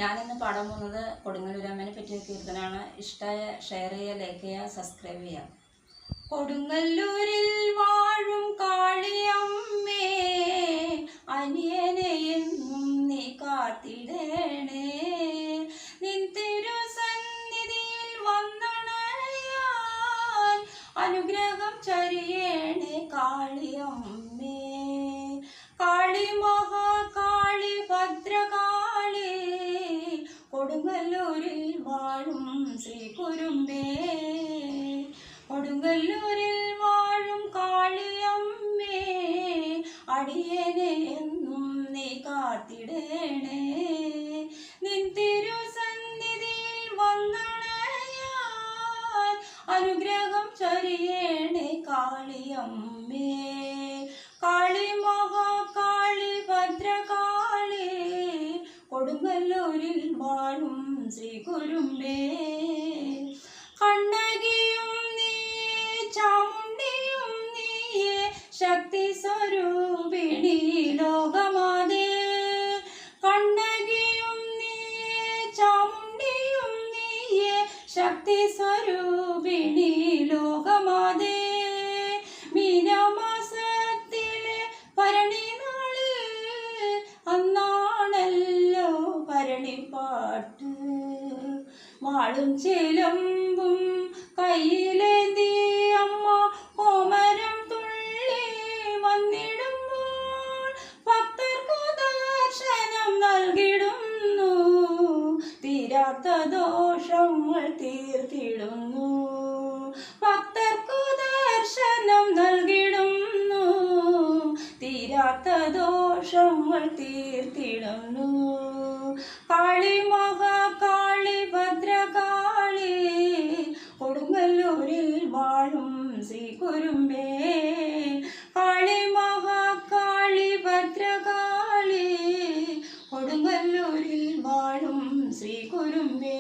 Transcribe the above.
ഞാനിന്ന് പാടാൻ പോകുന്നത് കൊടുങ്ങല്ലൂരമ്മനെ പറ്റിയ കീർത്തനാണ്. ഇഷ്ടമായ ഷെയർ ചെയ്യുക, ലൈക്ക് ചെയ്യുക, സബ്സ്ക്രൈബ് ചെയ്യുക. കൊടുങ്ങല്ലൂരിൽ വാഴും കാളിയമ്മേ, അനിയനെ എന്നും നീ കാത്തിടേണേ. നിൻ തിരുസന്നിധിയിൽ വന്നണയാൻ അനുഗ്രഹം ചൊരിയേണേ കാളിയമ്മേ. കാളി മഹാകാളി ഭദ്രകാളി, കൊടുങ്ങല്ലൂരിൽ വാഴും ശ്രീ കുരുമ്പേ. കൊടുങ്ങല്ലൂരിൽ വാഴും കാളിയമ്മേ, അടിയനെ എന്നും നീ കാത്തിടേണേ. നിൻ തിരുസന്നിധിയിൽ വന്നണയാൻ അനുഗ്രഹം ചൊരിയേണേ കാളിയമ്മേ. കാളി മഹാകാളി ഭദ്രകാളി, കൊടുങ്ങല്ലൂരിൽ വാഴും ശ്രീ കുരുമ്പേ. കണ്ണകിയും നീയേ, ചാമുണ്ടിയും നീയേ, ശക്തി സ്വരൂപിണി ലോകമാതേ. കണ്ണകിയും നീയേ, ചാമുണ്ടിയും നീയേ, ശക്തി സ്വരൂപിണി ലോകമാതേ. മീനമാസത്തിലെ ഭരണി നാളിൽ അന്നാണല്ലോ ഭരണിപ്പാട്ട്. വാളും ചിലമ്പും കയ്യിലേന്തി അമ്മ കോമരം തുള്ളി വന്നിടുമ്പോൾ ഭക്തർക്കു ദർശനം നൽകിടുന്നു. തീരാത്ത ദോഷങ്ങൾ തീർത്തിടുന്നു. ഭക്തർക്കു ദർശനം നൽകിടുന്നു. തീരാത്ത ദോഷങ്ങൾ തീർത്തിടുന്നു. കാളി മഹാകാളി ഭദ്രകാളി, കൊടുങ്ങല്ലൂരിൽ വാഴും ശ്രീ കുരുമ്പേ. കാളി മഹാകാളി ഭദ്രകാളി, കൊടുങ്ങല്ലൂരിൽ വാഴും ശ്രീ കുരുമ്പേ.